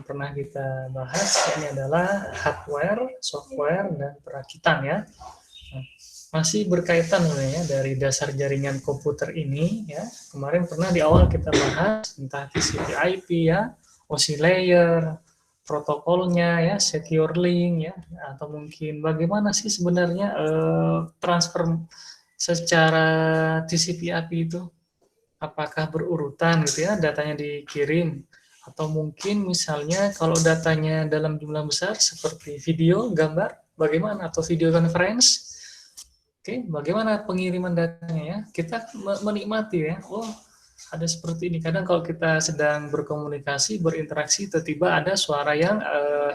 pernah kita bahas ini adalah hardware, software, dan perakitan ya. Nah, masih berkaitan sebenarnya dari dasar jaringan komputer ini ya. Kemarin pernah di awal kita bahas entah TCP/IP ya, OSI layer, protokolnya ya, secure link ya, atau mungkin bagaimana sih sebenarnya transfer secara TCP/IP itu. Apakah berurutan gitu ya, datanya dikirim, atau mungkin misalnya kalau datanya dalam jumlah besar seperti video, gambar, bagaimana, atau video conference, oke, bagaimana pengiriman datanya ya, kita menikmati ya, oh ada seperti ini, kadang kalau kita sedang berkomunikasi, berinteraksi, tiba-tiba ada suara yang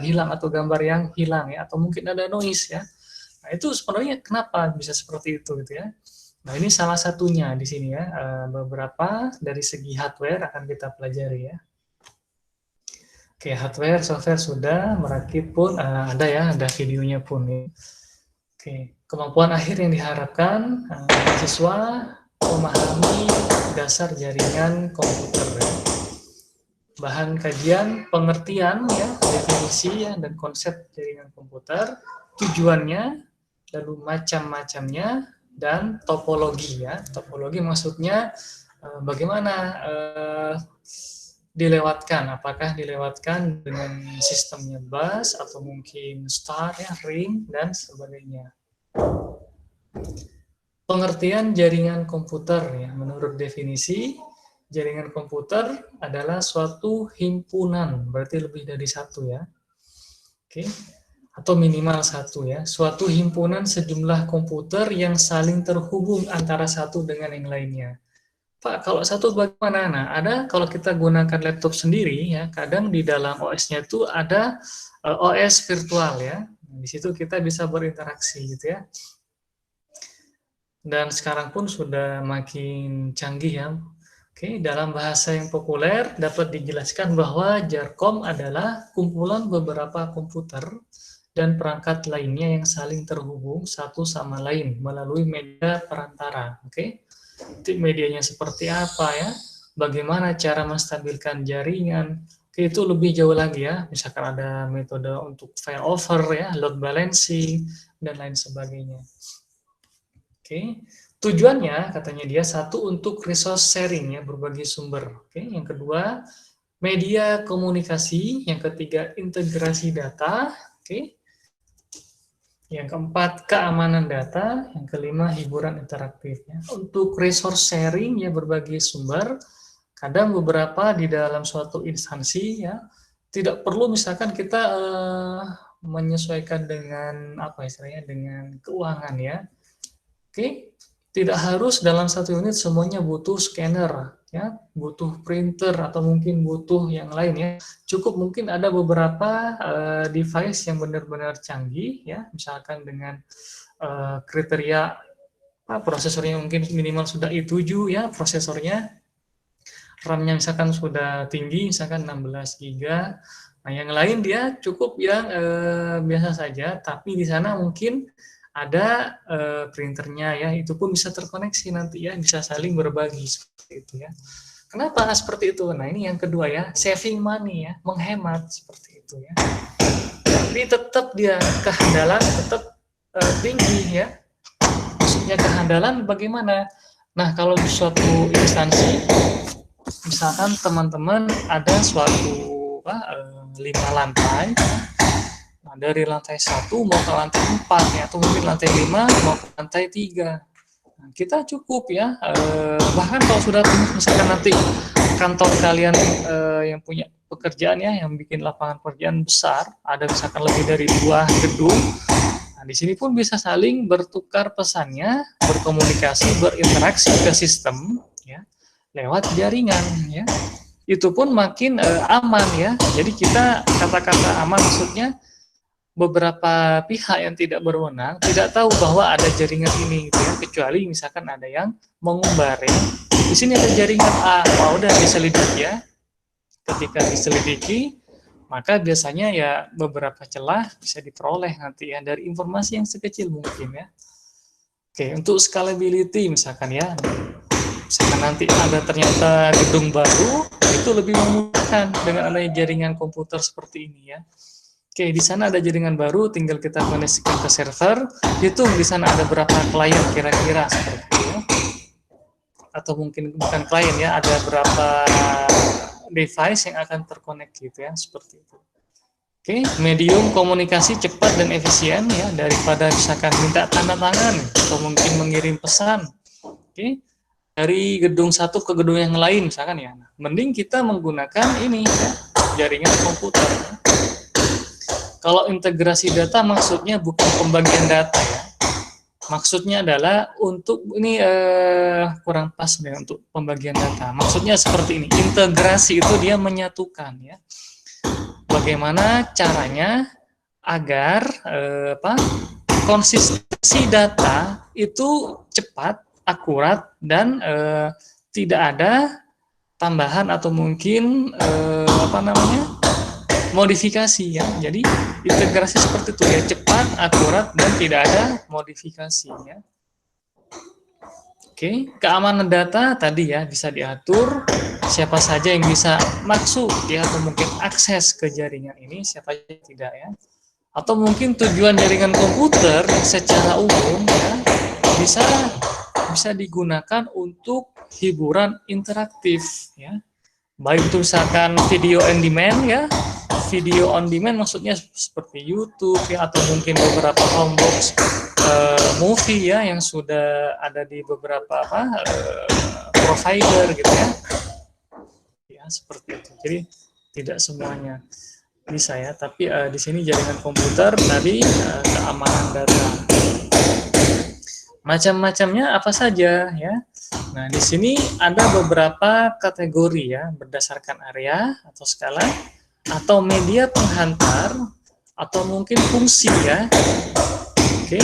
hilang, atau gambar yang hilang ya, atau mungkin ada noise ya, nah itu sebenarnya kenapa bisa seperti itu gitu ya. Nah, ini salah satunya di sini ya, beberapa dari segi hardware akan kita pelajari ya. Oke, hardware, software sudah, merakit pun ada ya, ada videonya pun. Ya. Oke, kemampuan akhir yang diharapkan siswa memahami dasar jaringan komputer. Ya. Bahan kajian, pengertian ya, definisi ya, dan konsep jaringan komputer, tujuannya, lalu macam-macamnya, dan topologi ya. Topologi maksudnya bagaimana dilewatkan, apakah dilewatkan dengan sistemnya bus atau mungkin star ya, ring dan sebagainya. Pengertian jaringan komputer ya, menurut definisi jaringan komputer adalah suatu himpunan, berarti lebih dari satu ya. Oke. Atau minimal satu ya, suatu himpunan sejumlah komputer yang saling terhubung antara satu dengan yang lainnya. Pak, kalau satu bagaimana? Nah, ada kalau kita gunakan laptop sendiri ya, kadang di dalam OS-nya itu ada OS virtual ya. Di situ kita bisa berinteraksi gitu ya. Dan sekarang pun sudah makin canggih ya. Oke, dalam bahasa yang populer dapat dijelaskan bahwa Jarkom adalah kumpulan beberapa komputer dan perangkat lainnya yang saling terhubung satu sama lain melalui media perantara. Oke, medianya seperti apa ya? Bagaimana cara menstabilkan jaringan? Oke, itu lebih jauh lagi ya. Misalkan ada metode untuk failover ya, load balancing dan lain sebagainya. Oke, tujuannya katanya dia satu untuk resource sharing ya, berbagi sumber. Oke, yang kedua media komunikasi, yang ketiga integrasi data. Oke. Yang keempat, keamanan data. Yang kelima, hiburan interaktif. Ya. Untuk resource sharing, ya berbagi sumber, kadang beberapa di dalam suatu instansi, ya tidak perlu misalkan kita menyesuaikan dengan apa istilahnya, dengan keuangan ya. Oke, tidak harus dalam satu unit semuanya butuh scanner, ya, butuh printer atau mungkin butuh yang lain ya. Cukup mungkin ada beberapa device yang benar-benar canggih ya, misalkan dengan kriteria prosesornya mungkin minimal sudah i7 ya prosesornya, RAM-nya misalkan sudah tinggi, misalkan 16 GB. Nah, yang lain dia cukup yang biasa saja, tapi di sana mungkin ada printernya ya, itu pun bisa terkoneksi nanti ya, bisa saling berbagi seperti itu ya. Kenapa seperti itu? Nah, ini yang kedua ya, saving money ya, menghemat seperti itu ya. Tapi tetap dia kehandalan tetap tinggi ya. Maksudnya kehandalan bagaimana? Nah, kalau di suatu instansi, misalkan teman-teman ada suatu 5 lantai. Nah, dari lantai 1 mau ke lantai 4 ya, atau mungkin lantai 5 mau ke lantai 3. Nah, kita cukup ya, bahkan kalau sudah misalkan nanti kantor kalian yang punya pekerjaan ya, yang bikin lapangan pekerjaan besar, ada misalkan lebih dari 2 gedung. Nah, di sini pun bisa saling bertukar pesannya, berkomunikasi, berinteraksi ke sistem ya, lewat jaringan ya. Itu pun makin aman ya. Jadi kita kata-kata aman maksudnya beberapa pihak yang tidak berwenang tidak tahu bahwa ada jaringan ini gitu ya, kecuali misalkan ada yang mengumbar ya. Di sini ada jaringan A, udah diselidiki ya. Ketika diselidiki, maka biasanya ya beberapa celah bisa diperoleh nanti ya dari informasi yang sekecil mungkin ya. Oke, untuk scalability misalkan ya. Misalkan nanti ada ternyata gedung baru, itu lebih memudahkan dengan adanya jaringan komputer seperti ini ya. Oke, di sana ada jaringan baru, tinggal kita koneksikan ke server, hitung di sana ada berapa klien kira-kira seperti itu ya. Atau mungkin bukan klien ya, ada berapa device yang akan terkonek gitu ya, seperti itu. Oke, medium komunikasi cepat dan efisien ya, daripada misalkan minta tanda tangan atau mungkin mengirim pesan. Oke, dari gedung satu ke gedung yang lain misalkan ya. Nah, mending kita menggunakan ini ya, jaringan komputer. Kalau integrasi data maksudnya bukan pembagian data ya. Maksudnya adalah untuk ini kurang pas nih untuk pembagian data. Maksudnya seperti ini, integrasi itu dia menyatukan ya. Bagaimana caranya agar konsistensi data itu cepat, akurat, dan tidak ada tambahan atau mungkin modifikasi ya. Jadi integrasi seperti itu ya, cepat, akurat, dan tidak ada modifikasinya. Oke, keamanan data tadi ya bisa diatur siapa saja yang bisa masuk ya, atau mungkin akses ke jaringan ini, siapa saja tidak ya. Atau mungkin tujuan jaringan komputer secara umum ya bisa digunakan untuk hiburan interaktif ya. Baik itu misalkan video on demand ya. Video on demand maksudnya seperti YouTube ya, atau mungkin beberapa homebox movie ya yang sudah ada di beberapa provider gitu ya. Ya seperti itu. Jadi tidak semuanya bisa ya, tapi di sini jaringan komputer tadi keamanan data. Macam-macamnya apa saja ya. Nah, di sini ada beberapa kategori ya berdasarkan area atau skala, atau media penghantar, atau mungkin fungsi ya. Oke.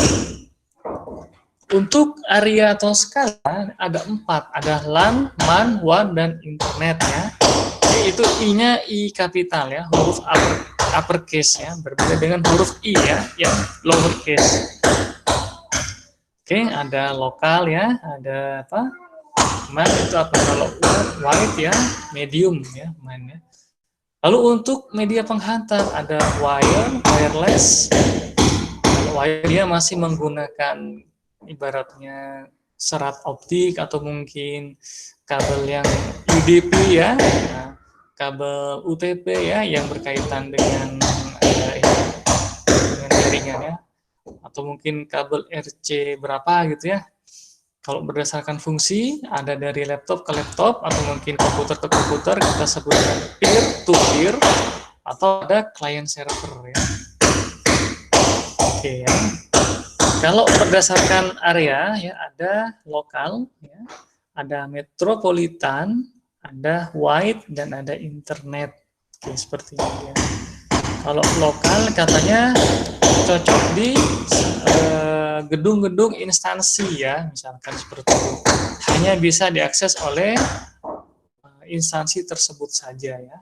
Untuk area atau skala ada 4, ada LAN, MAN, WAN, dan internet ya. Jadi itu I-nya I kapital ya, huruf uppercase ya, berbeda dengan huruf I ya, yang lowercase. Oke, ada lokal ya, ada apa? MAN itu apa? Kalau wide ya, medium ya, MAN ya. Lalu untuk media penghantar ada wire, wireless. Kalau wire dia masih menggunakan ibaratnya serat optik atau mungkin kabel yang UDP ya, nah, kabel UTP ya yang berkaitan dengan jaringan ya, atau mungkin kabel RC berapa gitu ya. Kalau berdasarkan fungsi, ada dari laptop ke laptop, atau mungkin komputer ke komputer, kita sebutkan peer-to-peer, atau ada client server ya. Oke ya. Kalau berdasarkan area, ya ada lokal, ya, ada metropolitan, ada wide, dan ada internet. Oke, seperti ini ya. Kalau lokal katanya cocok di gedung-gedung instansi ya, misalkan seperti itu. Hanya bisa diakses oleh instansi tersebut saja ya.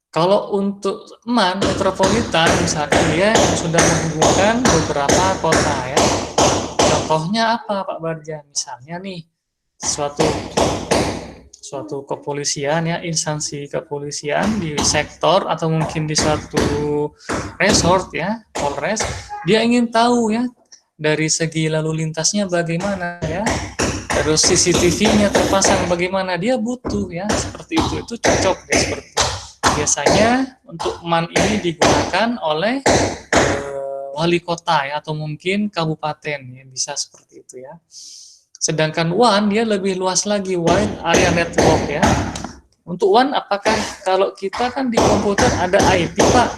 Kalau untuk MAN metropolitan, misalkan dia sudah menghubungkan beberapa kota ya. Contohnya apa Pak Barja? Misalnya nih suatu kepolisian ya, instansi kepolisian di sektor atau mungkin di suatu resort ya, Polres, dia ingin tahu ya dari segi lalu lintasnya bagaimana ya, terus CCTV-nya terpasang bagaimana, dia butuh ya seperti itu cocok ya seperti itu. Biasanya untuk MAN ini digunakan oleh wali kota ya, atau mungkin kabupaten ya, bisa seperti itu ya. Sedangkan WAN dia lebih luas lagi, wide area network ya. Untuk WAN, apakah kalau kita kan di komputer ada IP Pak,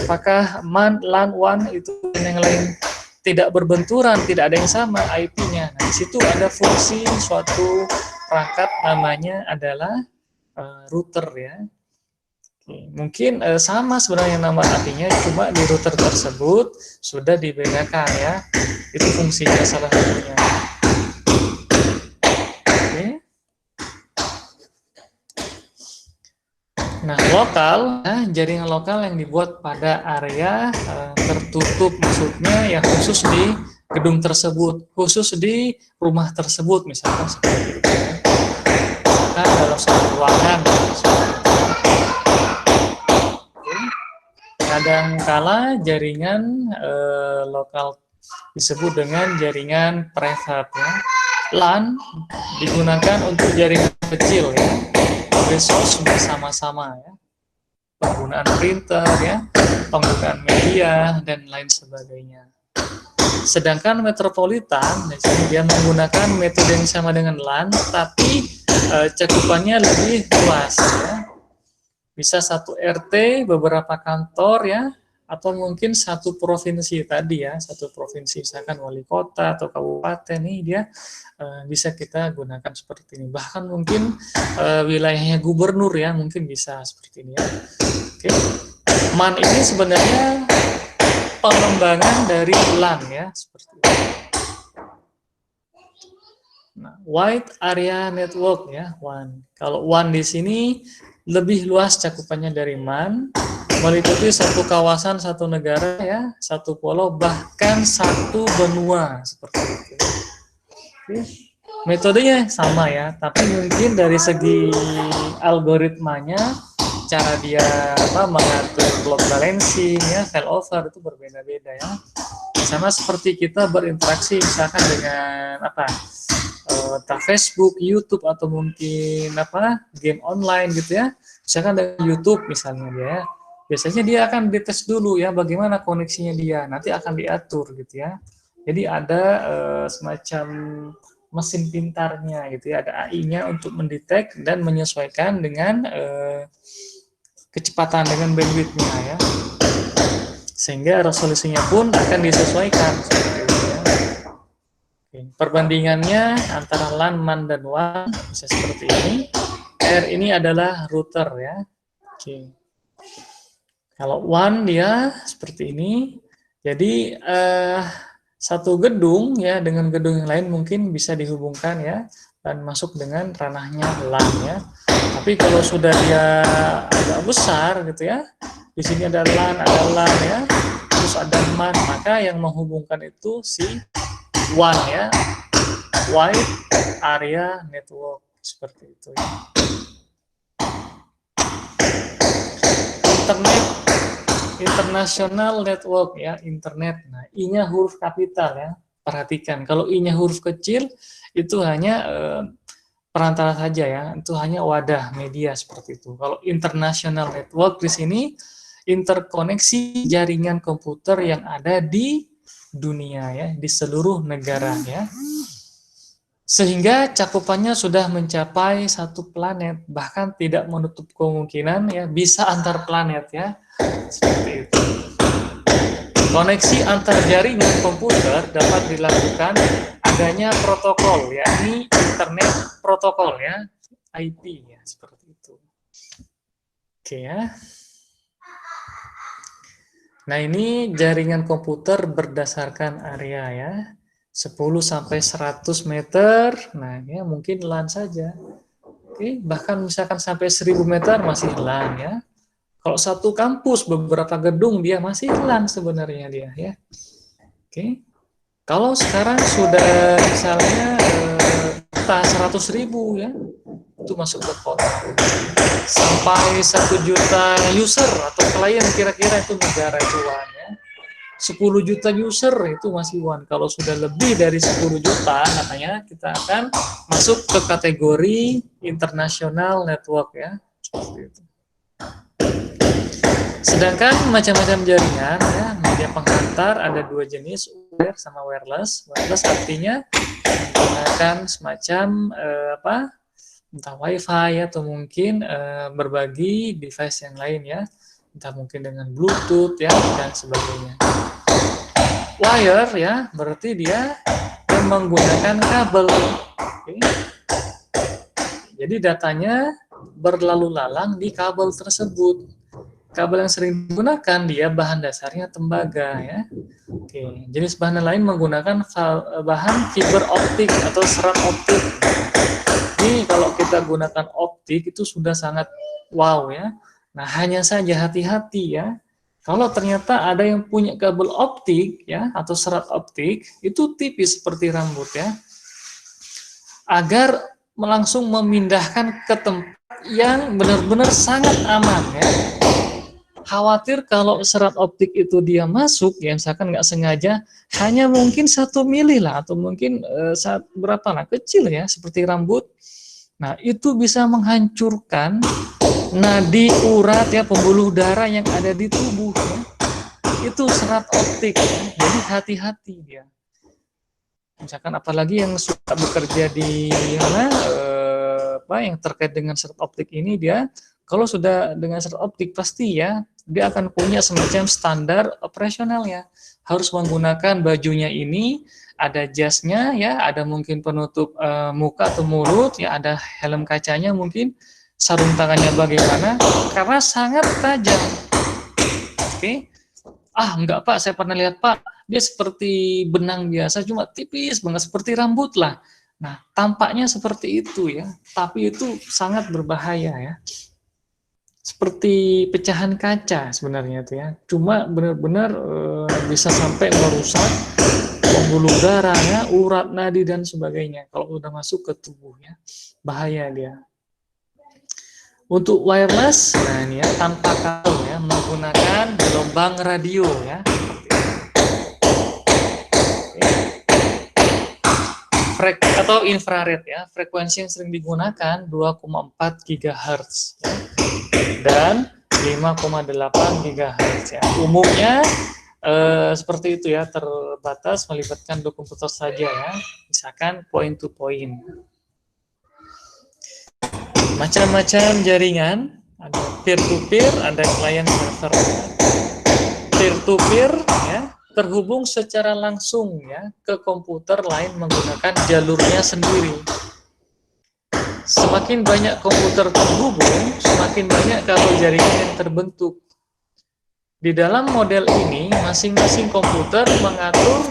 apakah MAN, LAN, WAN itu dan yang lain tidak berbenturan, tidak ada yang sama IP-nya. Nah, di situ ada fungsi suatu perangkat namanya adalah router ya. Oke, mungkin sama sebenarnya nama artinya, cuma di router tersebut sudah dibedakan ya. Itu fungsinya salah satunya. Nah, lokal, jaringan lokal yang dibuat pada area tertutup, maksudnya ya khusus di gedung tersebut, khusus di rumah tersebut, misalkan seperti itu. digunakan dalam satu ruangan. Kadangkala jaringan lokal disebut dengan jaringan private ya. LAN digunakan untuk jaringan kecil ya, resource bersama-sama ya, penggunaan printer ya, penggunaan media dan lain sebagainya. Sedangkan metropolitan di sini dia menggunakan metode yang sama dengan LAN, tapi cakupannya lebih luas ya. Bisa satu RT, beberapa kantor ya, atau mungkin satu provinsi tadi ya, satu provinsi misalkan wali kota atau kabupaten nih dia bisa kita gunakan seperti ini. Bahkan mungkin wilayahnya gubernur ya, mungkin bisa seperti ini ya. Oke. MAN ini sebenarnya pengembangan dari LAN ya, seperti itu. Nah, Wide Area Network ya, WAN. Kalau WAN di sini lebih luas cakupannya dari MAN, meliputi satu kawasan, satu negara ya, satu pulau, bahkan satu benua seperti itu. Oke. Metodenya sama ya, tapi mungkin dari segi algoritmanya, cara dia mengatur load balancing ya, failover itu berbeda-beda ya. Sama seperti kita berinteraksi misalkan dengan entah Facebook, YouTube atau mungkin game online gitu ya. Misalkan dari YouTube misalnya dia ya. Biasanya dia akan dites dulu ya bagaimana koneksinya dia. Nanti akan diatur gitu ya. Jadi ada semacam mesin pintarnya gitu ya, ada AI-nya untuk mendetek dan menyesuaikan dengan kecepatan dengan bandwidth-nya ya. Sehingga resolusinya pun akan disesuaikan. Perbandingannya antara LAN, MAN, dan WAN bisa seperti ini. R ini adalah router ya. Oke. Kalau WAN dia seperti ini. Jadi satu gedung ya dengan gedung yang lain mungkin bisa dihubungkan ya dan masuk dengan ranahnya LAN ya. Tapi kalau sudah dia agak besar gitu ya, di sini ada LAN ya, terus ada MAN, maka yang menghubungkan itu si WAN ya, Wide Area Network seperti itu ya. Internet, International Network ya, internet. Nah, I-nya huruf kapital ya. Perhatikan, kalau I-nya huruf kecil itu hanya perantara saja ya, itu hanya wadah media seperti itu. Kalau International Network di sini interkoneksi jaringan komputer yang ada di dunia ya, di seluruh negara ya. Sehingga cakupannya sudah mencapai satu planet, bahkan tidak menutup kemungkinan ya bisa antar planet ya. Seperti itu. Koneksi antar jaringan komputer dapat dilakukan adanya protokol, yakni internet protokol ya, IP ya, seperti itu. Oke ya. Nah, ini jaringan komputer berdasarkan area ya. 10 sampai 100 meter. Nah, ya mungkin LAN saja. Oke, bahkan misalkan sampai 1000 meter masih LAN ya. Kalau satu kampus beberapa gedung dia masih LAN sebenarnya dia ya. Oke. Kalau sekarang sudah misalnya 100.000 ya, itu masuk ke kota. Sampai 1 juta user atau klien kira-kira itu negara itu WAN ya. 10 juta user itu masih WAN. Kalau sudah lebih dari 10 juta katanya kita akan masuk ke kategori international network ya. Seperti itu. Sedangkan macam-macam jaringan ya, media penghantar ada dua jenis, wire sama wireless. Wireless artinya menggunakan semacam entah wifi atau mungkin berbagi device yang lain ya, entah mungkin dengan bluetooth ya dan sebagainya. Wire ya berarti dia menggunakan kabel. Okay. Jadi datanya berlalu lalang di kabel tersebut. Kabel yang sering digunakan dia bahan dasarnya tembaga ya. Oke, jenis bahan lain menggunakan bahan fiber optik atau serat optik. Ini kalau kita gunakan optik itu sudah sangat wow ya. Nah, hanya saja hati-hati ya. Kalau ternyata ada yang punya kabel optik ya atau serat optik itu tipis seperti rambut ya. Agar langsung memindahkan ke tempat yang benar-benar sangat aman ya. Khawatir kalau serat optik itu dia masuk, ya misalkan nggak sengaja, hanya mungkin 1 mili lah, atau mungkin berapa lah, kecil ya, seperti rambut. Nah, itu bisa menghancurkan nadi urat ya, pembuluh darah yang ada di tubuh ya. Itu serat optik ya. Jadi hati-hati dia. Misalkan apalagi yang suka bekerja di mana yang terkait dengan serat optik ini, dia kalau sudah dengan serat optik pasti ya dia akan punya semacam standar operasional ya. Harus menggunakan bajunya ini, ada jasnya ya, ada mungkin penutup muka atau mulut ya, ada helm kacanya mungkin, sarung tangannya bagaimana, karena sangat tajam. Oke. Enggak Pak, saya pernah lihat Pak, dia seperti benang biasa, cuma tipis banget, seperti rambut lah. Nah, tampaknya seperti itu ya, tapi itu sangat berbahaya ya. Seperti pecahan kaca sebenarnya itu ya, cuma benar-benar bisa sampai merusak pembuluh darah ya, urat nadi dan sebagainya. Kalau udah masuk ke tubuhnya, bahaya dia. Untuk wireless, nah ini ya, tanpa kabel ya, menggunakan gelombang radio ya. Atau infrared ya, frekuensi yang sering digunakan 2,4 GHz ya, dan 5,8 GHz ya. Umumnya seperti itu ya, terbatas melibatkan 2 komputer saja ya, misalkan point to point. Macam-macam jaringan, ada peer-to-peer, ada client server. Peer-to-peer ya, terhubung secara langsung ya ke komputer lain menggunakan jalurnya sendiri. Semakin banyak komputer terhubung, semakin banyak kabel jaringan yang terbentuk. Di dalam model ini, masing-masing komputer mengatur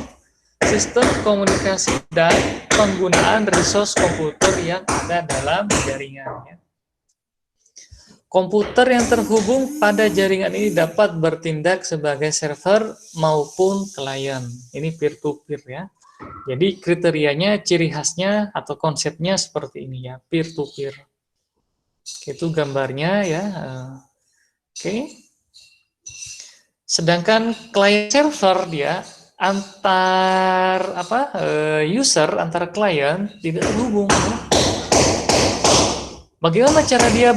sistem komunikasi dan penggunaan resource komputer yang ada dalam jaringannya. Komputer yang terhubung pada jaringan ini dapat bertindak sebagai server maupun klien. Ini peer-to-peer ya. Jadi kriterianya, ciri khasnya atau konsepnya seperti ini ya, peer-to-peer. Itu gambarnya ya. Oke. Sedangkan client server dia user antara klien tidak terhubung. Ya. Bagaimana cara dia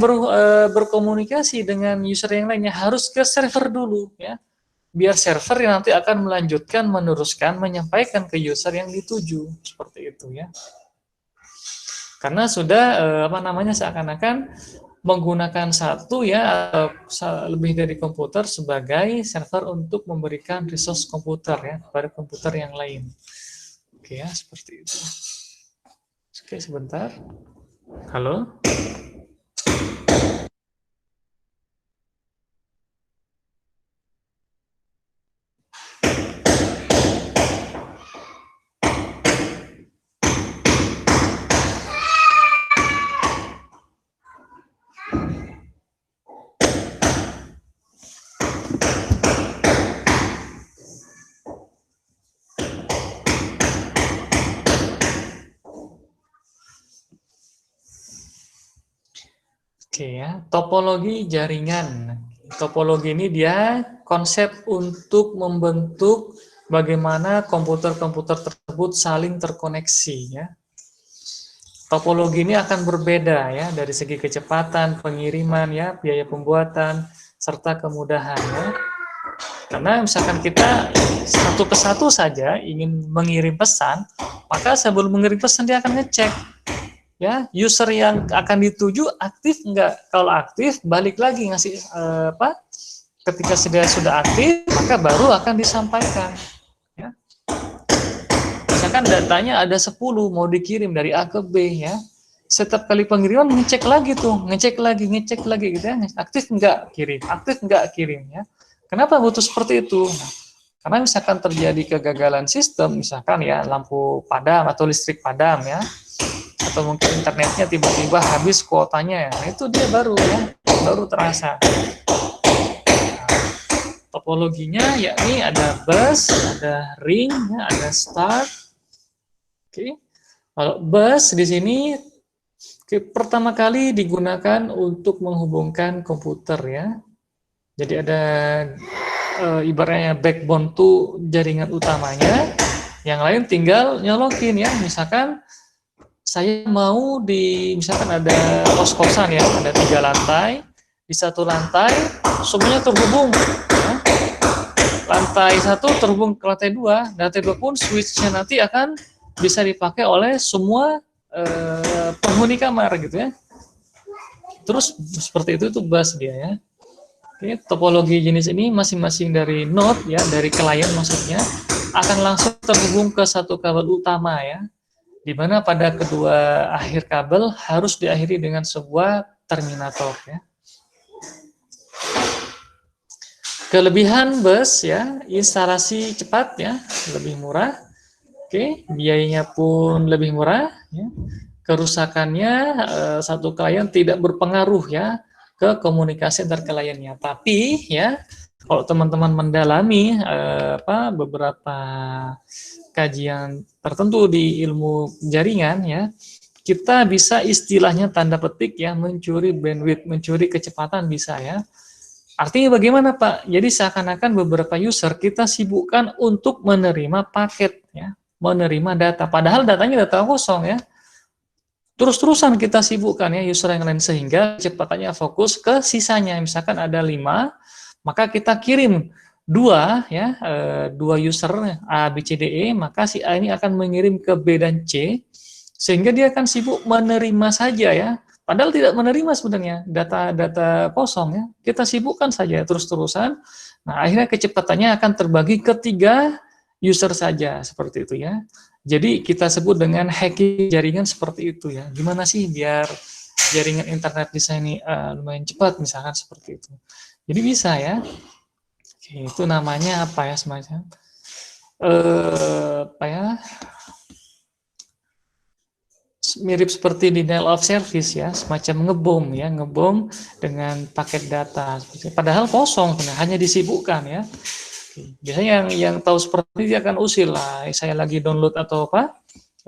berkomunikasi dengan user yang lainnya? Harus ke server dulu ya. Biar server yang nanti akan melanjutkan, meneruskan, menyampaikan ke user yang dituju. Seperti itu ya. Karena sudah seakan-akan menggunakan satu ya lebih dari komputer sebagai server untuk memberikan resource komputer ya pada komputer yang lain. Oke ya, seperti itu. Oke, sebentar. Halo? Oke ya, topologi jaringan. Topologi ini dia konsep untuk membentuk bagaimana komputer-komputer tersebut saling terkoneksi ya. Topologi ini akan berbeda ya dari segi kecepatan, pengiriman ya, biaya pembuatan, serta kemudahan ya. Karena misalkan kita satu persatu saja ingin mengirim pesan, maka sebelum mengirim pesan dia akan ngecek ya, user yang akan dituju aktif enggak. Kalau aktif, balik lagi ngasih ketika sudah aktif, maka baru akan disampaikan ya. Misalkan datanya ada 10 mau dikirim dari A ke B ya. Setiap kali pengiriman ngecek lagi gitu ya. Aktif enggak kirim, aktif enggak kirim ya. Kenapa butuh seperti itu? Nah, karena misalkan terjadi kegagalan sistem, misalkan ya lampu padam atau listrik padam ya, atau mungkin internetnya tiba-tiba habis kuotanya, nah itu dia baru terasa. Nah, topologinya yakni ada bus, ada ring, ya, ada start. Oke. Kalau bus di sini Oke, pertama kali digunakan untuk menghubungkan komputer ya. Jadi ada ibaratnya backbone tuh jaringan utamanya, yang lain tinggal nyolokin ya. Misalkan saya mau misalkan ada kos-kosan ya, ada 3 lantai, di satu lantai semuanya terhubung. Ya. Lantai 1 terhubung ke lantai 2, lantai 2 pun switch-nya nanti akan bisa dipakai oleh semua penghuni kamar gitu ya. Terus seperti itu bus dia ya. Oke, topologi jenis ini masing-masing dari node ya, dari klien maksudnya, akan langsung terhubung ke satu kabel utama ya, di mana pada kedua akhir kabel harus diakhiri dengan sebuah terminator ya. Kelebihan bus ya, instalasi cepat ya, lebih murah. Oke, biayanya pun lebih murah ya. Kerusakannya satu klien tidak berpengaruh ya ke komunikasi antar kliennya. Tapi ya, kalau teman-teman mendalami beberapa kajian tertentu di ilmu jaringan ya, kita bisa istilahnya tanda petik ya mencuri bandwidth, mencuri kecepatan bisa ya. Artinya bagaimana Pak? Jadi seakan-akan beberapa user kita sibukkan untuk menerima paket ya, menerima data. Padahal datanya data kosong ya. Terus-terusan kita sibukkan ya user yang lain sehingga kecepatannya fokus ke sisanya. Misalkan ada 5, maka kita kirim 2 ya, 2 user A, B, C, D, E, maka si A ini akan mengirim ke B dan C sehingga dia akan sibuk menerima saja ya. Padahal tidak menerima sebenarnya data-data kosong ya. Kita sibukkan saja terus-terusan. Nah, akhirnya kecepatannya akan terbagi ke 3 user saja seperti itu ya. Jadi kita sebut dengan hacking jaringan seperti itu ya. Gimana sih biar jaringan internet di sini lumayan cepat misalkan seperti itu. Jadi bisa ya. Oke, itu namanya apa ya semacam mirip seperti denial of service ya, semacam ngebom ya, ngebom dengan paket data. Padahal kosong, hanya disibukkan ya. Biasanya yang tahu seperti itu dia akan usil lah, saya lagi download atau apa,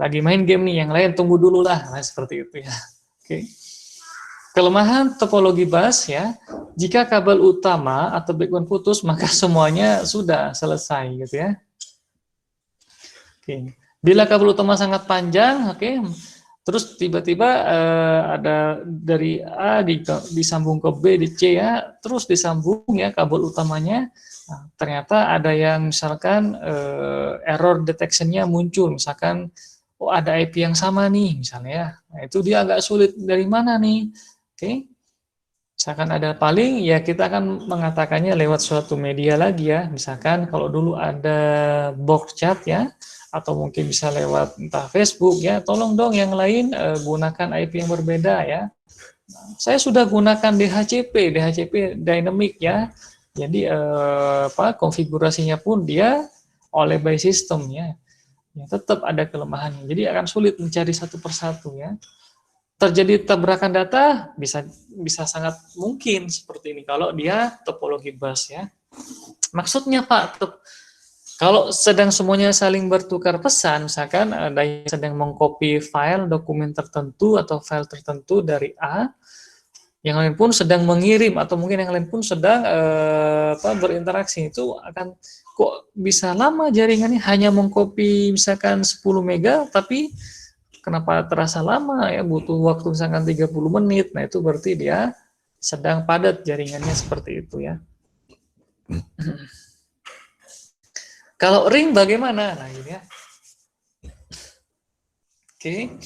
lagi main game nih, yang lain tunggu dulu lah, nah, seperti itu ya. Oke. Kelemahan topologi bus ya, jika kabel utama atau backbone putus maka semuanya sudah selesai gitu ya. Oke. Bila kabel utama sangat panjang, oke, terus tiba-tiba ada dari A disambung ke B di C ya, terus disambung ya kabel utamanya. Nah, ternyata ada yang misalkan error detection-nya muncul, misalkan oh ada IP yang sama nih misalnya ya. Nah, itu dia agak sulit dari mana nih. Oke. Misalkan ada paling ya kita akan mengatakannya lewat suatu media lagi ya. Misalkan kalau dulu ada box chat ya, atau mungkin bisa lewat entah Facebook ya, tolong dong yang lain gunakan IP yang berbeda ya. Saya sudah gunakan DHCP dynamic ya. Jadi konfigurasinya pun dia oleh by system ya. Ya, tetap ada kelemahannya. Jadi akan sulit mencari satu persatu ya. Terjadi tabrakan data bisa sangat mungkin seperti ini kalau dia topologi bus ya. Maksudnya Pak, kalau sedang semuanya saling bertukar pesan, misalkan ada yang sedang mengcopy file dokumen tertentu atau file tertentu dari A, yang lain pun sedang mengirim atau mungkin yang lain pun sedang berinteraksi, itu akan kok bisa lama jaringannya, hanya mengcopy misalkan 10 mega tapi kenapa terasa lama ya, butuh waktu misalkan 30 menit. Nah, itu berarti dia sedang padat jaringannya seperti itu ya. Kalau ring bagaimana? Nah, ini ya. Oke.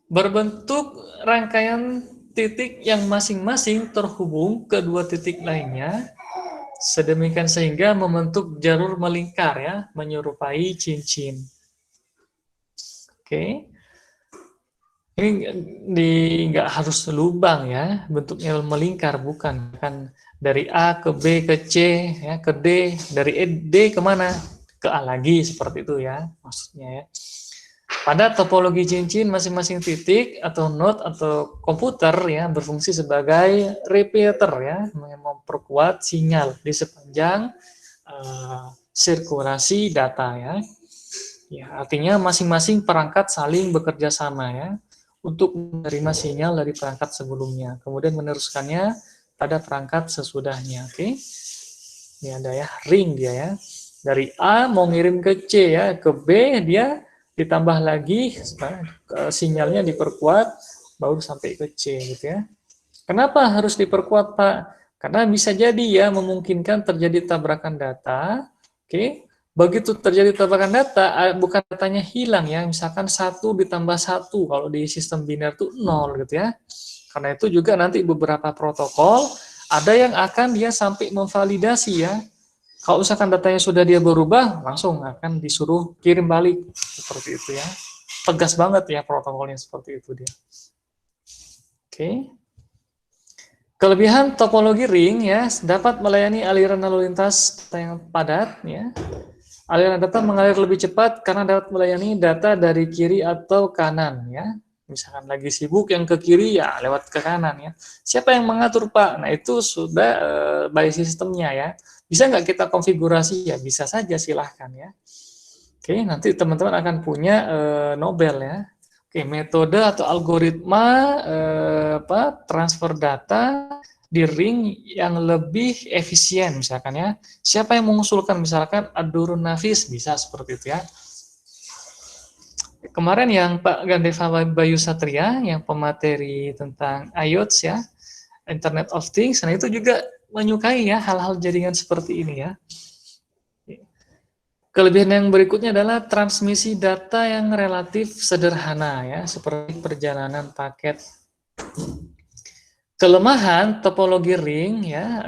Berbentuk rangkaian titik yang masing-masing terhubung ke 2 titik lainnya, sedemikian sehingga membentuk jalur melingkar ya, menyerupai cincin. Oke. Ini nggak harus lubang ya, bentuknya melingkar, bukan. Kan dari A ke B ke C ya, ke D, dari D kemana? Ke A lagi, seperti itu ya maksudnya ya. Pada topologi cincin, masing-masing titik atau node atau komputer ya berfungsi sebagai repeater ya, memperkuat sinyal di sepanjang sirkulasi data ya. Ya, artinya masing-masing perangkat saling bekerja sama ya untuk menerima sinyal dari perangkat sebelumnya, kemudian meneruskannya pada perangkat sesudahnya. Oke, ini ada ya, ring dia ya. Dari A mau ngirim ke C ya, ke B dia ditambah lagi, sinyalnya diperkuat, baru sampai ke C gitu ya. Kenapa harus diperkuat, Pak? Karena bisa jadi ya memungkinkan terjadi tabrakan data. Oke, begitu terjadi tabrakan data, bukan datanya hilang ya. Misalkan 1 ditambah 1, kalau di sistem biner itu 0 gitu ya. Karena itu juga nanti beberapa protokol, ada yang akan dia sampai memvalidasi ya. Kalau misalkan datanya sudah dia berubah, langsung akan disuruh kirim balik. Seperti itu ya. Tegas banget ya protokolnya seperti itu dia. Oke. Kelebihan topologi ring ya, dapat melayani aliran lalu lintas yang padat ya. Aliran data mengalir lebih cepat karena dapat melayani data dari kiri atau kanan ya. Misalkan lagi sibuk yang ke kiri ya lewat ke kanan ya. Siapa yang mengatur, Pak? Nah, itu sudah by sistemnya ya. Bisa nggak kita konfigurasi? Ya bisa saja, silahkan ya. Oke, nanti teman-teman akan punya Nobel ya. Oke, metode atau algoritma transfer data di ring yang lebih efisien misalkan ya. Siapa yang mengusulkan, misalkan Abdurun Nafis, bisa seperti itu ya. Kemarin yang Pak Gandeva Bayu Satria yang pemateri tentang IoT ya, Internet of Things, nah itu juga menyukai ya hal-hal jaringan seperti ini ya. Kelebihan yang berikutnya adalah transmisi data yang relatif sederhana ya, seperti perjalanan paket. Kelemahan topologi ring ya,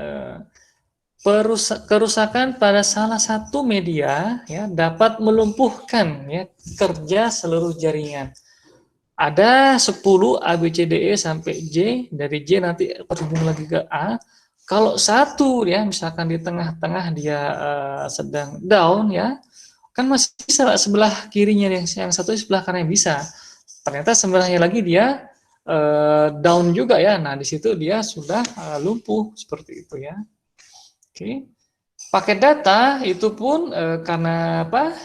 kerusakan pada salah satu media ya dapat melumpuhkan ya kerja seluruh jaringan. Ada 10 ABCDE sampai J, dari J nanti terhubung lagi ke A. Kalau satu ya misalkan di tengah-tengah dia sedang down ya, kan masih bisa sebelah kirinya yang satu sebelah kanan bisa. Ternyata sebelahnya lagi dia down juga ya. Nah, di situ dia sudah lumpuh seperti itu ya. Oke. Paket data itu pun karena apa?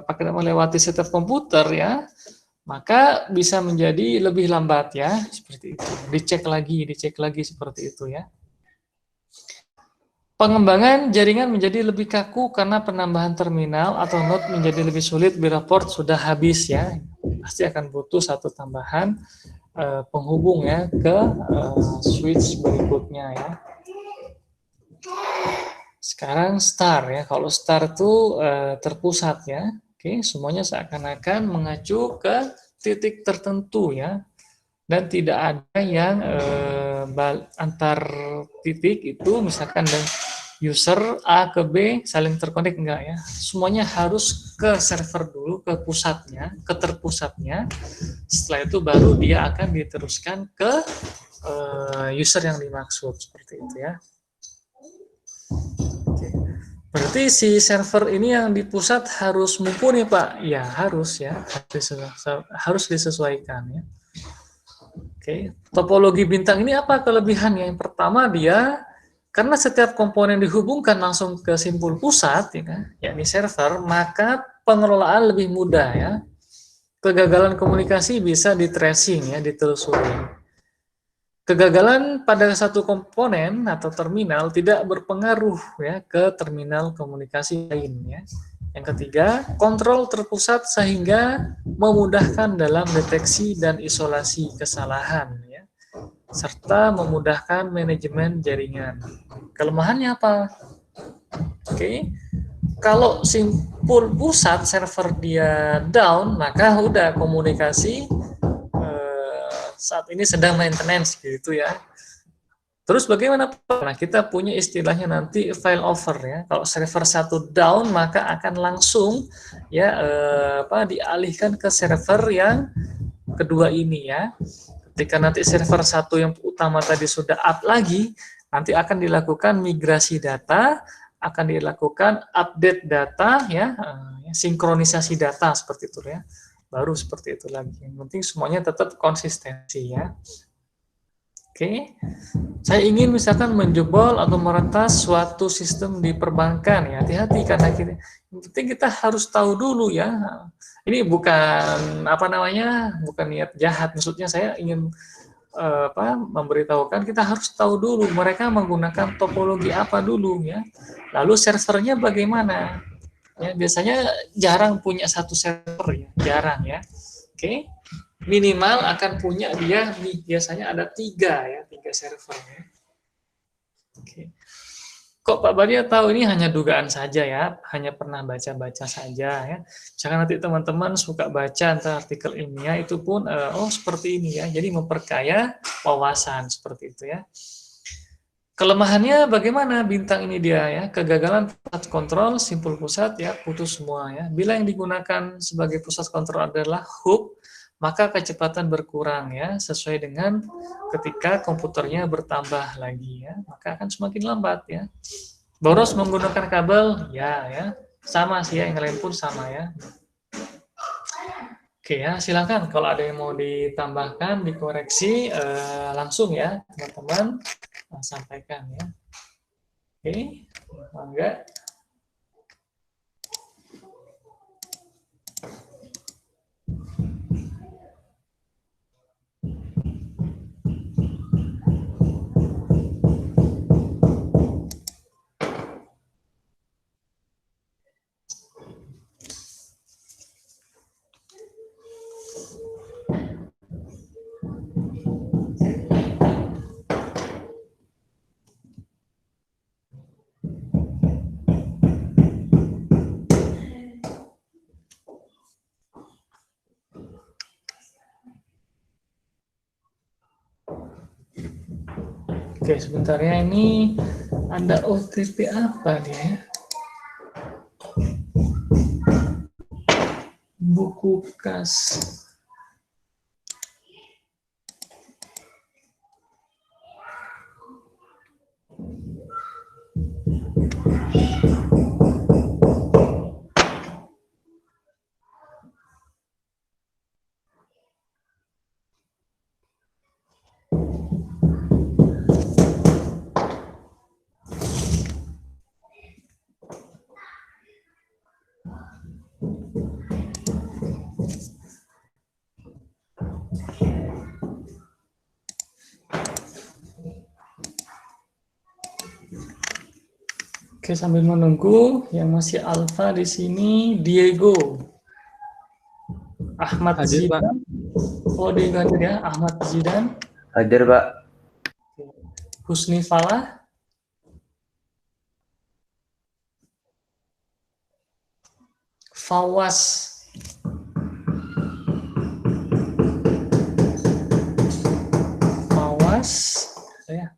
Paket data melewati setiap komputer ya, maka bisa menjadi lebih lambat ya, seperti itu. Dicek lagi seperti itu ya. Pengembangan jaringan menjadi lebih kaku karena penambahan terminal atau node menjadi lebih sulit bila port sudah habis ya. Pasti akan butuh satu tambahan penghubung ya ke switch berikutnya ya. Sekarang star ya. Kalau star itu terpusat ya. Oke, semuanya seakan-akan mengacu ke titik tertentu ya. Dan tidak ada yang antar titik itu misalkan dan user A ke B saling terkonek, enggak ya. Semuanya harus ke server dulu, ke pusatnya, ke terpusatnya. Setelah itu baru dia akan diteruskan ke user yang dimaksud, seperti itu ya. Oke. Berarti si server ini yang di pusat harus mumpuni, Pak? Ya, harus ya. Harus disesuaikan ya. Oke, topologi bintang ini apa kelebihannya? Yang pertama dia karena setiap komponen dihubungkan langsung ke simpul pusat, ya kan, yakni server, maka pengelolaan lebih mudah ya. Kegagalan komunikasi bisa di tracing ya, ditelusuri. Kegagalan pada satu komponen atau terminal tidak berpengaruh ya ke terminal komunikasi lain ya. Yang ketiga, kontrol terpusat sehingga memudahkan dalam deteksi dan isolasi kesalahan ya, serta memudahkan manajemen jaringan. Kelemahannya apa? Oke. Kalau simpul pusat server dia down, maka udah komunikasi saat ini sedang maintenance gitu ya. Terus bagaimana? Nah, kita punya istilahnya nanti failover ya. Kalau server satu down, maka akan langsung ya dialihkan ke server yang kedua ini ya. Ketika nanti server satu yang utama tadi sudah up lagi, nanti akan dilakukan migrasi data, akan dilakukan update data ya, sinkronisasi data seperti itu ya. Baru seperti itu lagi. Yang penting semuanya tetap konsistensi ya. Oke, saya ingin misalkan menjebol atau meretas suatu sistem di perbankan, ya hati-hati karena kita, yang penting kita harus tahu dulu ya. Ini bukan apa namanya, bukan niat jahat, maksudnya saya ingin memberitahukan kita harus tahu dulu mereka menggunakan topologi apa dulu ya. Lalu servernya bagaimana? Ya, biasanya jarang punya satu server ya, jarang ya. Oke, minimal akan punya dia biasanya ada 3 ya, 3 server ya. Oke. Kok Pak Badia tahu ini hanya dugaan saja ya, hanya pernah baca-baca saja ya. Jangan nanti teman-teman suka baca entah artikel ilmiah itu pun oh seperti ini ya. Jadi memperkaya wawasan seperti itu ya. Kelemahannya bagaimana bintang ini dia ya? Kegagalan pusat kontrol, simpul pusat ya, putus semua ya. Bila yang digunakan sebagai pusat kontrol adalah hub, maka kecepatan berkurang ya, sesuai dengan ketika komputernya bertambah lagi ya, maka akan semakin lambat ya. Boros menggunakan kabel, ya, sama sih ya, yang lain pun sama ya. Oke ya, silakan kalau ada yang mau ditambahkan, dikoreksi, langsung ya teman-teman sampaikan ya. Oke, mangga. Oke, sebentar ya, ini ada OTP apa dia? Buku kas. Oke, sambil menunggu yang masih alfa di sini Diego Ahmad Hadir, Pak. Zidan. Oh, Diego hadir ya, Ahmad Zidan. Hadir, Pak. Husni Falah. Fawas. Fawas ya.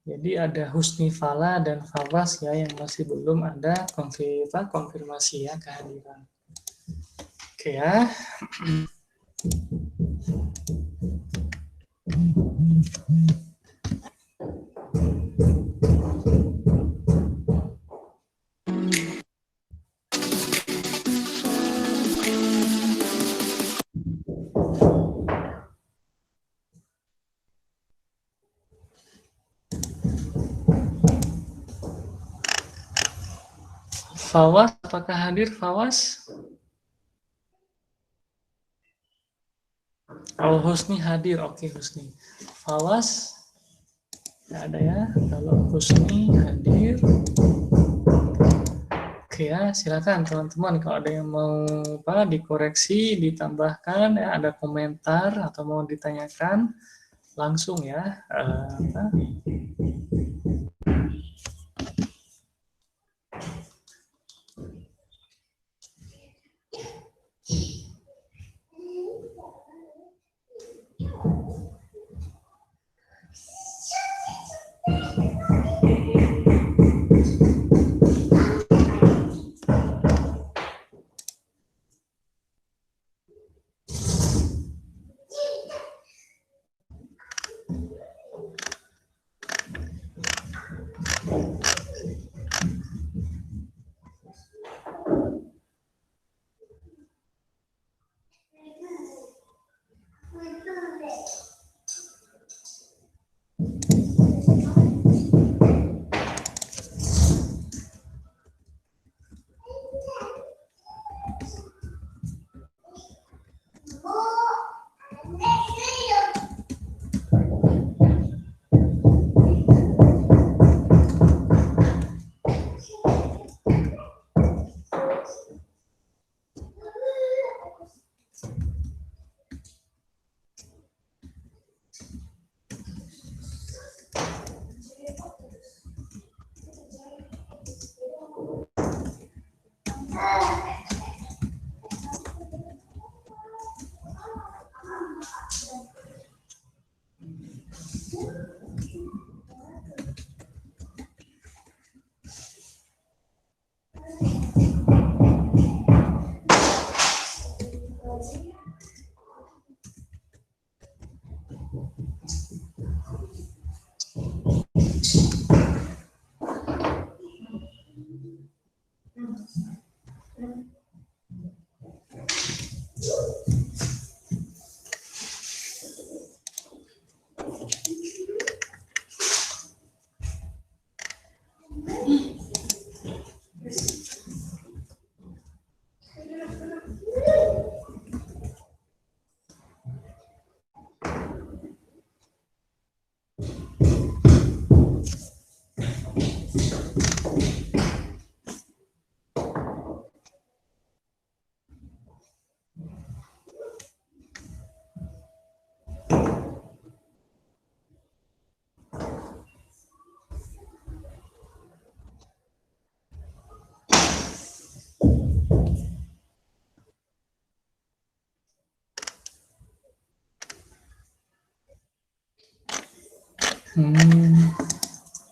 Jadi ada Husni Fala dan Fawas ya yang masih belum ada konfirmasi ya kehadiran. Oke ya. Fawas, apakah hadir Fawas? Oh, Husni hadir. Oke, Husni. Fawas nggak ada ya. Kalau Husni hadir. Oke ya, silakan teman-teman kalau ada yang mau dikoreksi, ditambahkan ya, ada komentar atau mau ditanyakan langsung ya.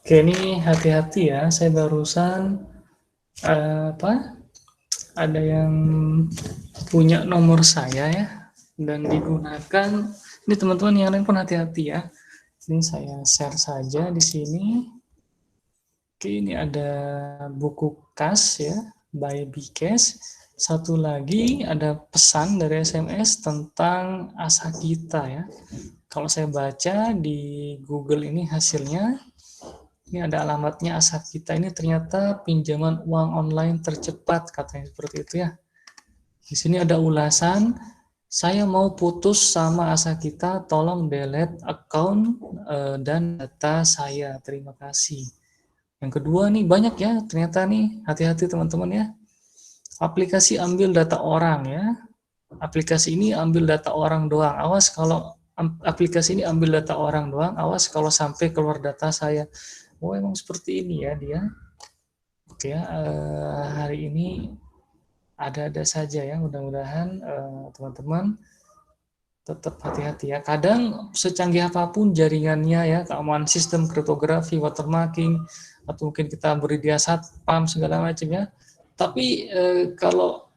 Oke, ini hati-hati ya, saya barusan ada yang punya nomor saya ya, dan digunakan. Ini teman-teman yang lain pun hati-hati ya. Ini saya share saja di sini. Oke, ini ada buku kas ya, by Bcash. Satu lagi ada pesan dari SMS tentang Asakita ya. Kalau saya baca di Google ini hasilnya, ini ada alamatnya Asakita, ini ternyata pinjaman uang online tercepat katanya seperti itu ya. Di sini ada ulasan, saya mau putus sama Asakita, tolong delete account dan data saya, terima kasih. Yang kedua nih banyak ya, ternyata nih hati-hati teman-teman ya. Aplikasi ambil data orang ya. Aplikasi ini ambil data orang doang. Awas kalau aplikasi ini ambil data orang doang, awas kalau sampai keluar data saya. Oh, emang seperti ini ya dia. Oke ya, hari ini ada-ada saja ya. Mudah-mudahan teman-teman tetap hati-hati ya. Kadang secanggih apapun jaringannya ya, keamanan sistem, kriptografi, watermarking, atau mungkin kita beri dia satpam segala macam ya. Tapi kalau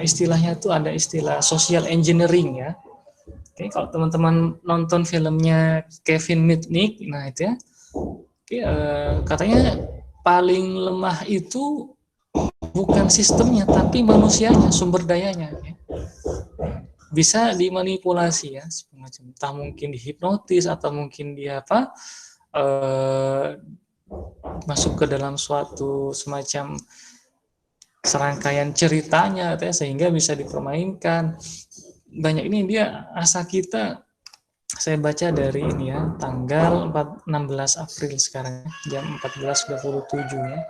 istilahnya itu ada istilah social engineering ya. Oke, kalau teman-teman nonton filmnya Kevin Mitnick, nah itu ya, oke, katanya paling lemah itu bukan sistemnya, tapi manusianya, sumber dayanya. Ya. Bisa dimanipulasi ya, entah mungkin dihipnotis atau mungkin dia masuk ke dalam suatu semacam serangkaian ceritanya sehingga bisa dipermainkan. Banyak ini dia Asakita, saya baca dari ini ya, tanggal 16 April sekarang jam 14.27 ya.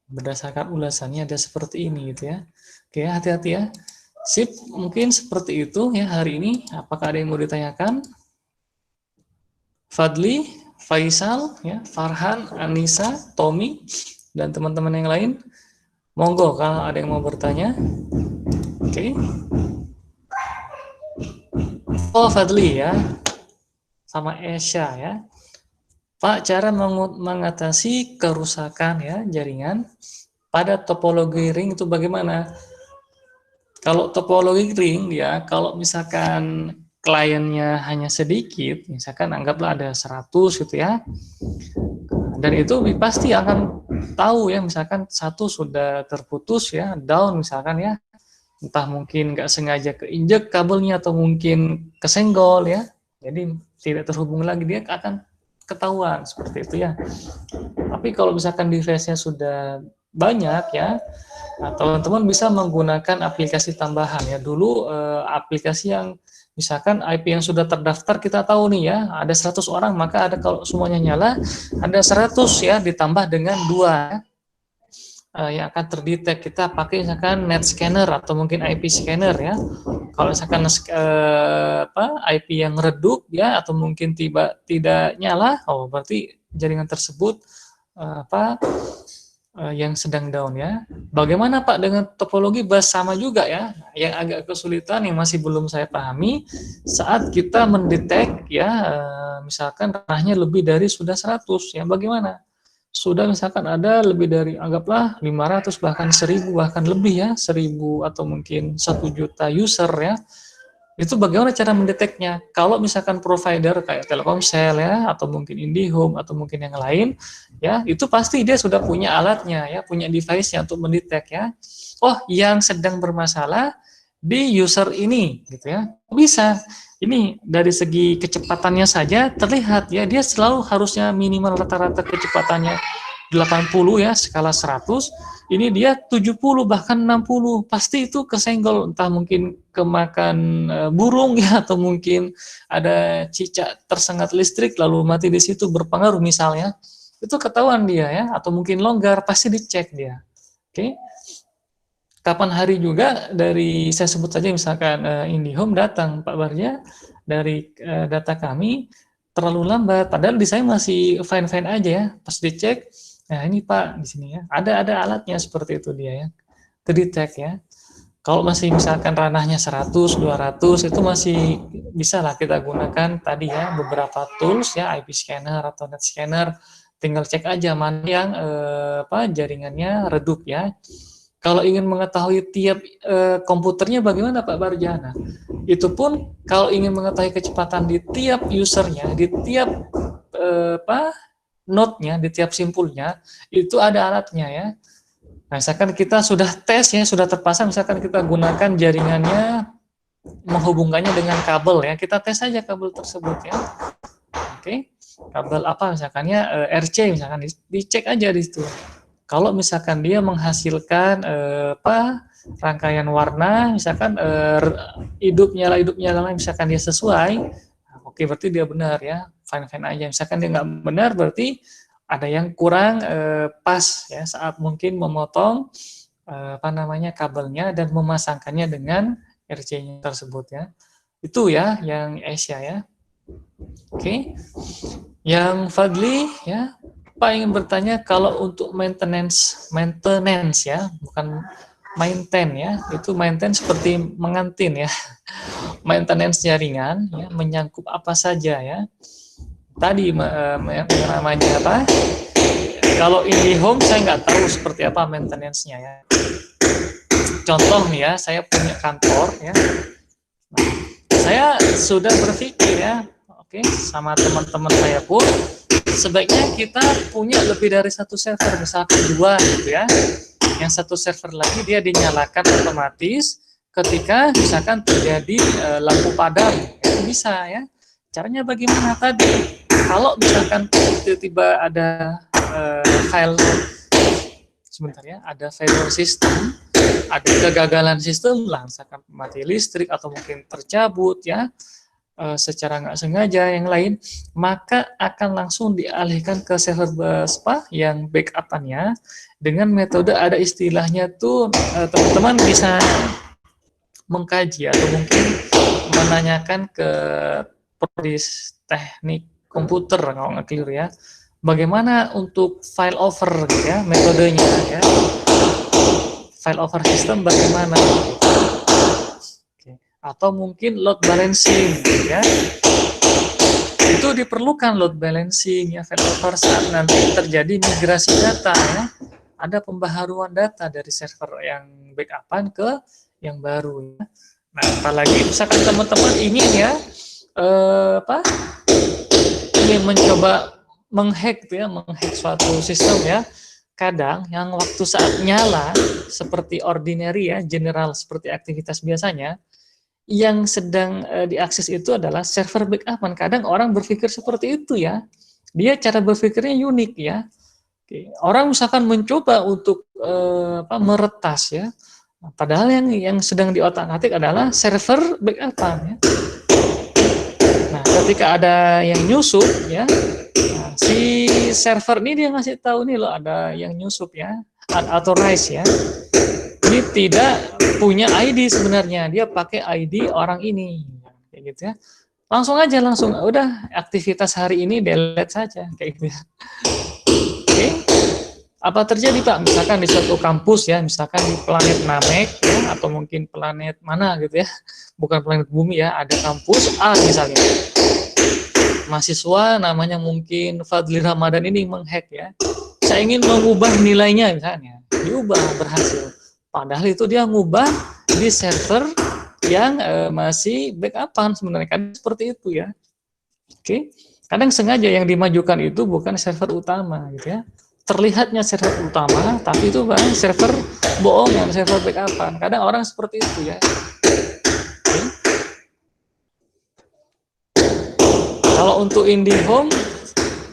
Berdasarkan ulasannya ada seperti ini gitu ya. Oke, hati-hati ya. Sip, mungkin seperti itu ya hari ini. Apakah ada yang mau ditanyakan? Fadli, Faisal, ya, Farhan, Anissa, Tommy, dan teman-teman yang lain, monggo kalau ada yang mau bertanya. Oke. Oh, Fadli ya, sama Esya ya. Pak, cara mengatasi kerusakan ya jaringan pada topologi ring itu bagaimana? Kalau topologi ring ya, kalau misalkan kliennya hanya sedikit, misalkan anggaplah ada 100 gitu ya, dan itu pasti akan tahu ya, misalkan satu sudah terputus ya, down misalkan ya, entah mungkin nggak sengaja keinjek kabelnya atau mungkin kesenggol ya, jadi tidak terhubung lagi, dia akan ketahuan seperti itu ya. Tapi kalau misalkan device-nya sudah banyak ya, nah, teman-teman bisa menggunakan aplikasi tambahan ya. Dulu aplikasi yang misalkan IP yang sudah terdaftar kita tahu nih ya, ada 100 orang, maka ada kalau semuanya nyala, ada 100 ya, ditambah dengan 2 yang akan terdetek. Kita pakai misalkan net scanner atau mungkin IP scanner ya. Kalau misalkan IP yang redup ya, atau mungkin tidak nyala, oh berarti jaringan tersebut yang sedang down ya. Bagaimana Pak dengan topologi bus? Sama juga ya. Yang agak kesulitan yang masih belum saya pahami saat kita mendetek ya, misalkan ranahnya lebih dari sudah 100 ya, bagaimana? Sudah misalkan ada lebih dari anggaplah 500 bahkan 1000 bahkan lebih ya, 1000 atau mungkin 1 juta user ya. Itu bagaimana cara mendeteknya? Kalau misalkan provider kayak Telkomsel ya, atau mungkin IndiHome atau mungkin yang lain ya, itu pasti dia sudah punya alatnya ya, punya device-nya untuk mendetek ya. Oh, yang sedang bermasalah di user ini gitu ya. Bisa. Ini dari segi kecepatannya saja terlihat ya, dia selalu harusnya minimal rata-rata kecepatannya 80 ya, skala 100, ini dia 70 bahkan 60, pasti itu kesenggol, entah mungkin kemakan burung ya, atau mungkin ada cicak tersengat listrik lalu mati di situ berpengaruh misalnya, itu ketahuan dia ya, atau mungkin longgar, pasti dicek dia. Oke. Kapan hari juga dari saya sebut saja misalkan IndiHome datang Pak Barja dari data kami terlalu lambat, padahal di saya masih fine-fine aja ya, pas dicek, nah ini Pak di sini ya, ada alatnya seperti itu dia ya, terdetek ya. Kalau masih misalkan ranahnya 100, 200 itu masih bisa lah kita gunakan tadi ya beberapa tools ya, IP scanner atau net scanner, tinggal cek aja mana yang jaringannya redup ya. Kalau ingin mengetahui tiap komputernya bagaimana Pak Barjana? Itu pun kalau ingin mengetahui kecepatan di tiap usernya, di tiap node-nya, di tiap simpulnya, itu ada alatnya ya. Nah, misalkan kita sudah tes ya, sudah terpasang, misalkan kita gunakan jaringannya, menghubungkannya dengan kabel ya, kita tes saja kabel tersebut ya. Oke, kabel apa misalkannya RC misalkan, dicek aja di situ. Kalau misalkan dia menghasilkan rangkaian warna, misalkan hidup nyala misalkan dia sesuai, oke berarti dia benar ya, fine aja. Misalkan dia nggak benar, berarti ada yang kurang pas ya saat mungkin memotong kabelnya dan memasangkannya dengan RC-nya tersebut ya. Itu ya yang Asia ya. Oke. Yang Fadli ya, Pak ingin bertanya kalau untuk maintenance ya, bukan maintain ya, itu maintain seperti mengantin ya. Maintenance jaringan ya, menyangkut apa saja ya. Tadi namanya apa? Kalau IndiHome saya nggak tahu seperti apa maintenance-nya ya. Contoh nih ya, saya punya kantor ya. Nah, saya sudah berpikir ya, oke, sama teman-teman saya pun sebaiknya kita punya lebih dari satu server, misalkan 2 gitu ya. Yang satu server lagi dia dinyalakan otomatis ketika misalkan terjadi lampu padam, itu bisa ya. Caranya bagaimana tadi? Kalau misalkan tiba-tiba ada file sebentar ya, ada failure system, ada kegagalan sistem lah, misalkan mati listrik atau mungkin tercabut ya, secara nggak sengaja yang lain, maka akan langsung dialihkan ke server BSPA yang backup-annya dengan metode ada istilahnya tuh, teman-teman bisa mengkaji atau mungkin menanyakan ke prodis teknik komputer kalau nggak keliru ya, bagaimana untuk file over gitu ya, metodenya ya, file over system bagaimana, atau mungkin load balancing ya, itu diperlukan load balancing ya, file over saat nanti terjadi migrasi data ya, ada pembaharuan data dari server yang backupan ke yang baru ya. Nah, apalagi misalkan teman-teman ingin ya ingin mencoba menghack suatu sistem ya, kadang yang waktu saat nyala seperti ordinary ya, general seperti aktivitas biasanya, yang sedang diakses itu adalah server backupan. Kadang orang berpikir seperti itu ya, dia cara berpikirnya unik ya. Oke. Orang misalkan mencoba untuk meretas ya, padahal yang sedang diotak-atik adalah server backupan ya. Nah, ketika ada yang nyusup ya, nah, si server ini dia ngasih tahu nih loh, ada yang nyusup ya, unauthorized ya. Ini tidak punya ID sebenarnya, dia pakai ID orang ini, kayak gitu ya. Langsung udah aktivitas hari ini delete saja, kayak gitu ya. Oke. Apa terjadi Pak? Misalkan di suatu kampus ya, misalkan di planet Namek ya, atau mungkin planet mana gitu ya, bukan planet bumi ya, ada kampus A misalnya. Mahasiswa namanya mungkin Fadli Ramadan ini menghack ya. Saya ingin mengubah nilainya misalnya, diubah berhasil. Padahal itu dia ngubah di server yang masih backupan sebenarnya, kan seperti itu ya. Oke. Kadang sengaja yang dimajukan itu bukan server utama gitu ya. Terlihatnya server utama, tapi itu bang server bohongan, server backupan. Kadang orang seperti itu ya. Oke. Kalau untuk IndiHome,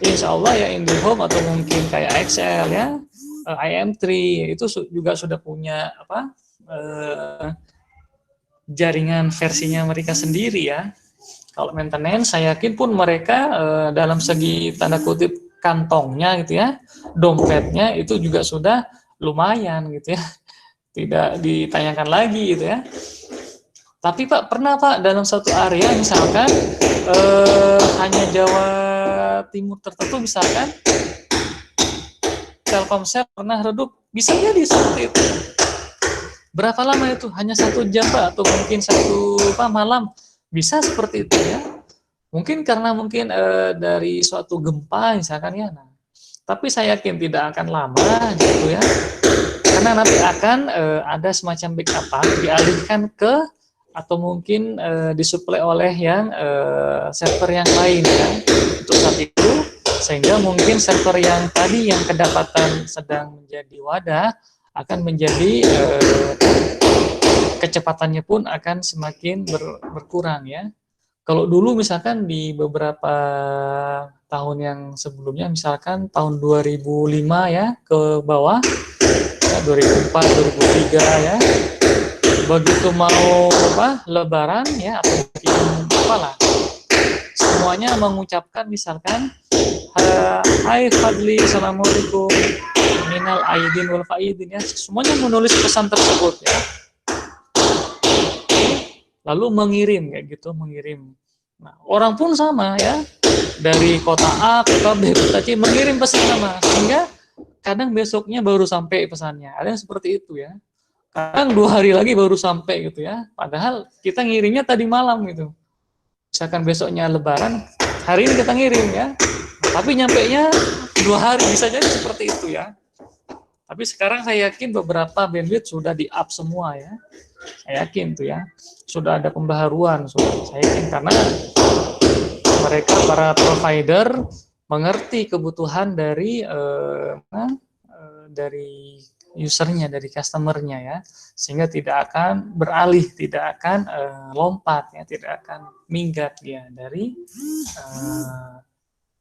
insya Allah ya IndiHome atau mungkin kayak Excel ya, IM3 itu juga sudah punya apa jaringan versinya mereka sendiri ya. Kalau maintenance, saya yakin pun mereka dalam segi tanda kutip kantongnya gitu ya, dompetnya itu juga sudah lumayan gitu ya, tidak ditanyakan lagi gitu ya. Tapi Pak, pernah Pak dalam satu area misalkan hanya Jawa Timur tertentu misalkan Telkomsel pernah redup, bisa jadi seperti itu. Berapa lama itu? Hanya 1 jam Pak, atau mungkin satu malam, bisa seperti itu ya. Mungkin karena mungkin dari suatu gempa misalkan ya. Nah, tapi saya yakin tidak akan lama gitu ya. Karena nanti akan ada semacam backup dialihkan ke atau mungkin disuplai oleh yang server yang lain ya untuk saat itu, sehingga mungkin server yang tadi yang kedapatan sedang menjadi wadah akan menjadi kecepatannya pun akan semakin berkurang ya. Kalau dulu misalkan di beberapa tahun yang sebelumnya, misalkan tahun 2005 ya ke bawah, ya, 2004, 2003 ya, begitu mau Lebaran ya atau mungkin apalah, semuanya mengucapkan misalkan hai Fadli, assalamualaikum, minal aidin wal faidin ya, semuanya menulis pesan tersebut ya. Lalu mengirim kayak gitu, mengirim. Nah, orang pun sama ya, dari kota A, kota B, kota C mengirim pesan sama, sehingga kadang besoknya baru sampai pesannya. Ada yang seperti itu ya. Kadang 2 hari lagi baru sampai gitu ya. Padahal kita ngirimnya tadi malam gitu. Misalkan besoknya Lebaran, hari ini kita ngirim ya. Tapi nyampainya 2 hari, bisa jadi seperti itu ya. Tapi sekarang saya yakin beberapa bandwidth sudah di-up semua ya. Saya yakin tuh ya. Sudah ada pembaharuan, saya yakin, karena mereka para provider mengerti kebutuhan dari usernya, dari customernya ya, sehingga tidak akan beralih, tidak akan lompat ya, tidak akan minggat ya dari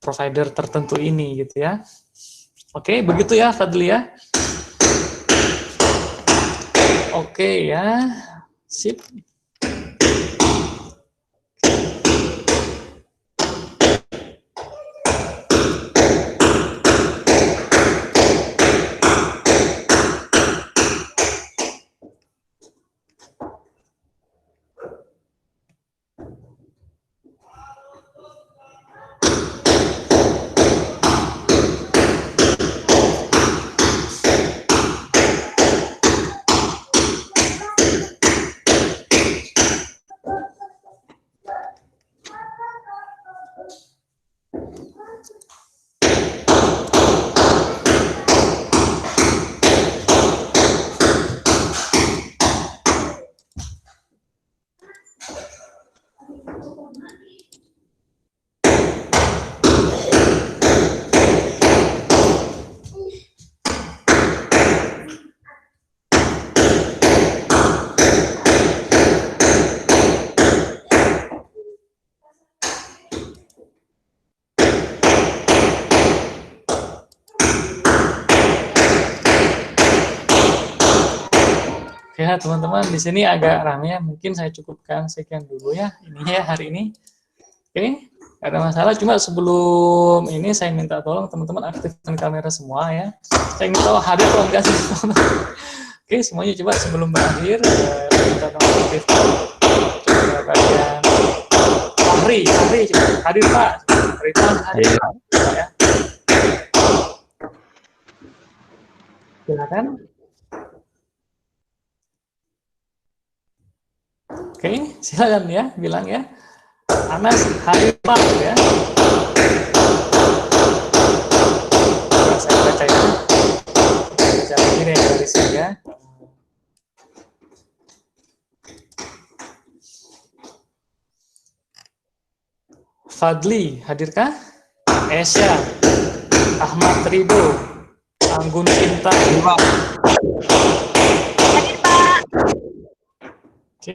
provider tertentu ini gitu ya. Oke, begitu ya Fadli ya. Oke ya, sip. Ya teman-teman, di sini agak ramai ya, mungkin saya cukupkan sekian dulu ya ini ya hari ini. Oke, gak ada masalah. Cuma sebelum ini saya minta tolong teman-teman aktifkan kamera semua ya. Saya ingin tahu hadir atau enggak sih. Oke, semuanya coba sebelum berakhir minta tolong aktifkan bagian Fahri coba hadir Pak. Hadir ya. Silakan. Oke, silakan ya, bilang ya. Anas hadir Pak ya. Saya baca ya. Baca ini dari sini ya. Fadli, hadirkah? Esya, Ahmad Ridho, Anggun Cinta. Hadir Pak. Oke.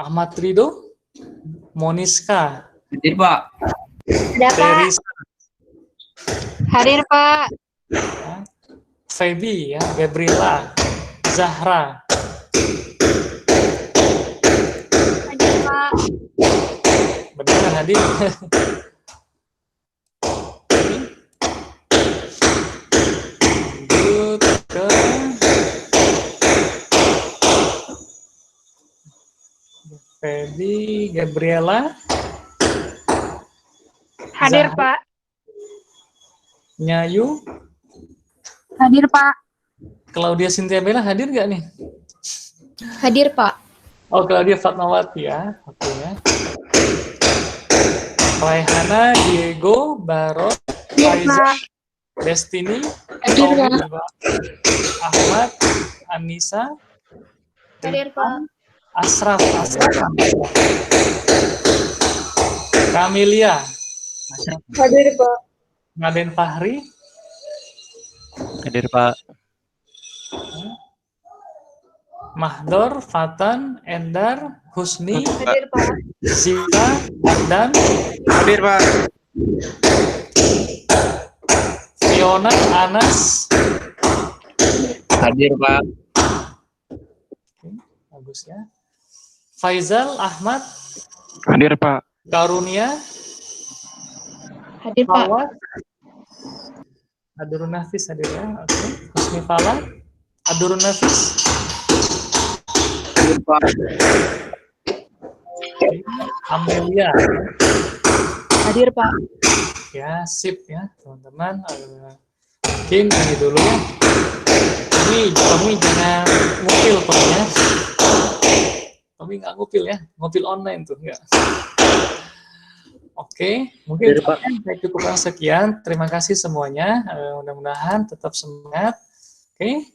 Ahmad Ridho, Moniska, Hadir, Pak. Ada Pak. Teresa, Hadir Pak. ya. Feby, ya, Gabriela, Zahra, Hadir Pak. benar hadir. Lanjut ke Feby, Gabriela, Hadir Zahra, Pak. Nyayu, Hadir Pak. Claudia Cynthia Bella hadir nggak nih? Hadir Pak. Oh, Claudia Fatmawati ya, oke ya. Raihana, Diego, Barot, Hadir Faiza, Pak. Destiny, Hadir Tommy, Pak. Ahmad, Anissa, Hadir Pak. Asraf, Camelia, Hadir Pak. Maden Fahri, Hadir Pak. Mahdor, Fatan, Endar, Husni, Hadir Pak. Zita, Ardan, Hadir, Pak. Fiona, Anas, Hadir, Pak. bagus ya. Faizal, Ahmad, Hadir Pak. Karunia, Hadir Pak. Fawad, Adurun Nafis hadir ya. Oke. Husni Fala, Adurun Nafis, Hadir, Pak. Amelia. Hadir Pak. Ya, sip ya, teman-teman. Mungkin ini dulu. Tommy jangan ngupil pokoknya. Tommy nggak ngupil ya, ngupil online tuh enggak. Oke, mungkin saya cukupkan sekian. Terima kasih semuanya. Mudah-mudahan tetap semangat. Oke,